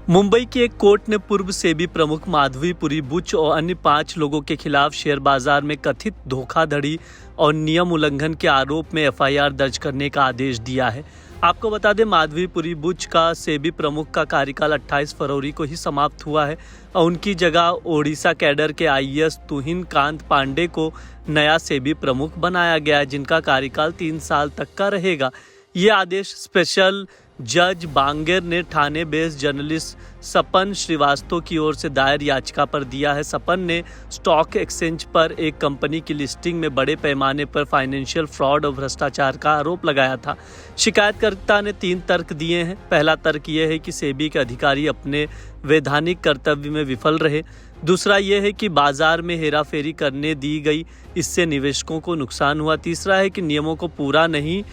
मुंबई की एक कोर्ट ने पूर्व सेबी प्रमुख माधवीपुरी बुच और अन्य 5 लोगों के खिलाफ शेयर बाजार में कथित धोखाधड़ी और नियम उल्लंघन के आरोप में एफआईआर दर्ज करने का आदेश दिया है। आपको बता दें, माधवीपुरी बुच का सेबी प्रमुख का कार्यकाल 28 फरवरी को ही समाप्त हुआ है और उनकी जगह ओडिशा कैडर के आईएएस तुहिन कांत पांडे को नया सेबी प्रमुख बनाया गया है, जिनका कार्यकाल 3 साल तक का रहेगा। ये आदेश स्पेशल जज बांगेर ने ठाणे बेस्ड जर्नलिस्ट सपन श्रीवास्तव की ओर से दायर याचिका पर दिया है। सपन ने स्टॉक एक्सचेंज पर एक कंपनी की लिस्टिंग में बड़े पैमाने पर फाइनेंशियल फ्रॉड और भ्रष्टाचार का आरोप लगाया था। शिकायतकर्ता ने 3 तर्क दिए हैं। पहला तर्क यह है कि सेबी के अधिकारी अपने वैधानिक कर्तव्य में विफल रहे। दूसरा यह है कि बाजार में हेराफेरी करने दी गई, इससे निवेशकों को नुकसान हुआ। तीसरा है कि नियमों को पूरा नहीं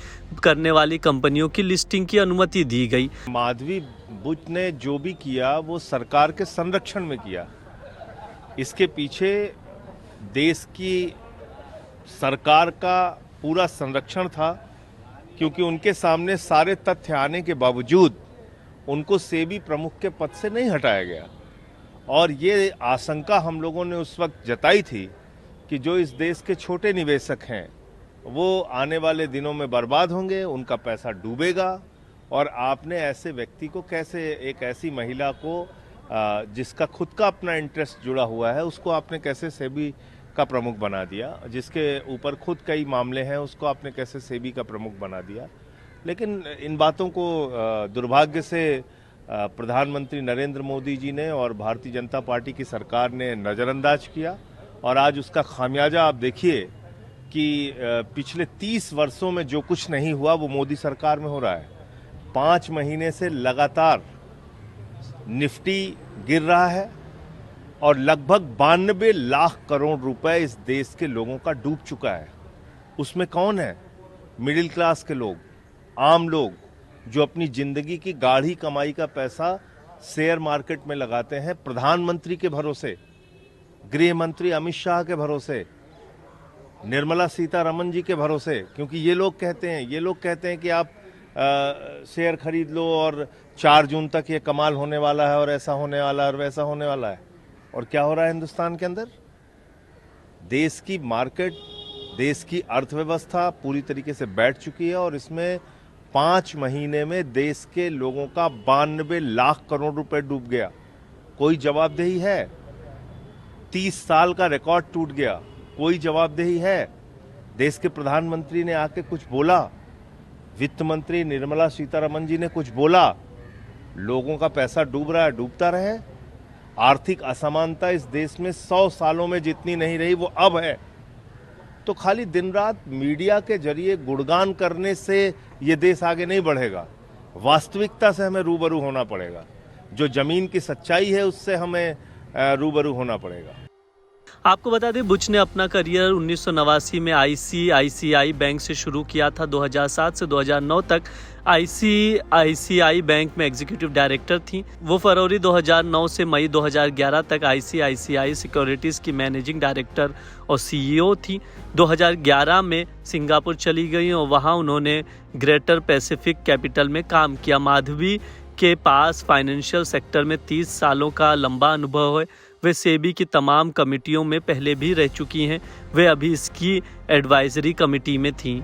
करने वाली कंपनियों की लिस्टिंग की अनुमति दी गई। माधवी बुच ने जो भी किया वो सरकार के संरक्षण में किया। इसके पीछे देश की सरकार का पूरा संरक्षण था, क्योंकि उनके सामने सारे तथ्य आने के बावजूद उनको सेबी प्रमुख के पद से नहीं हटाया गया। और ये आशंका हम लोगों ने उस वक्त जताई थी कि जो इस देश के छोटे निवेशक हैं वो आने वाले दिनों में बर्बाद होंगे, उनका पैसा डूबेगा। और आपने ऐसे व्यक्ति को कैसे, एक ऐसी महिला को जिसका खुद का अपना इंटरेस्ट जुड़ा हुआ है, उसको आपने कैसे सेबी का प्रमुख बना दिया, जिसके ऊपर खुद कई मामले हैं, उसको आपने कैसे सेबी का प्रमुख बना दिया। लेकिन इन बातों को दुर्भाग्य से प्रधानमंत्री नरेंद्र मोदी जी ने और भारतीय जनता पार्टी की सरकार ने नज़रअंदाज किया। और आज उसका खामियाजा आप देखिए कि पिछले 30 वर्षों में जो कुछ नहीं हुआ वो मोदी सरकार में हो रहा है। 5 महीने से लगातार निफ्टी गिर रहा है और लगभग 92 लाख करोड़ रुपए इस देश के लोगों का डूब चुका है। उसमें कौन है? मिडिल क्लास के लोग, आम लोग, जो अपनी जिंदगी की गाढ़ी कमाई का पैसा शेयर मार्केट में लगाते हैं, प्रधानमंत्री के भरोसे, गृह मंत्री अमित शाह के भरोसे, निर्मला सीतारमण जी के भरोसे। क्योंकि ये लोग कहते हैं कि आप शेयर खरीद लो और 4 जून तक ये कमाल होने वाला है और ऐसा होने वाला है और वैसा होने वाला है। और क्या हो रहा है हिंदुस्तान के अंदर? देश की मार्केट, देश की अर्थव्यवस्था पूरी तरीके से बैठ चुकी है और इसमें 5 महीने में देश के लोगों का 92 लाख करोड़ रुपए डूब गया। कोई जवाबदेही है? 30 साल का रिकॉर्ड टूट गया। कोई जवाबदेही है? देश के प्रधानमंत्री ने आके कुछ बोला? वित्त मंत्री निर्मला सीतारमण जी ने कुछ बोला? लोगों का पैसा डूब रहा है, डूबता रहे। आर्थिक असमानता इस देश में 100 सालों में जितनी नहीं रही वो अब है। तो खाली दिन रात मीडिया के जरिए गुणगान करने से ये देश आगे नहीं बढ़ेगा। वास्तविकता से हमें रूबरू होना पड़ेगा। जो जमीन की सच्चाई है उससे हमें रूबरू होना पड़ेगा। आपको बता दें, बुच ने अपना करियर 1989 में आईसीआईसीआई बैंक से शुरू किया था। 2007 से 2009 तक आईसीआईसीआई बैंक में एग्जीक्यूटिव डायरेक्टर थी। वो फरवरी 2009 से मई 2011 तक आईसीआईसीआई सिक्योरिटीज़ की मैनेजिंग डायरेक्टर और सीईओ थी। 2011 में सिंगापुर चली गई और वहाँ उन्होंने ग्रेटर पैसिफिक कैपिटल में काम किया। माधवी के पास फाइनेंशियल सेक्टर में 30 सालों का लंबा अनुभव है। वे सेबी की तमाम कमिटियों में पहले भी रह चुकी हैं। वे अभी इसकी एडवाइजरी कमेटी में थीं।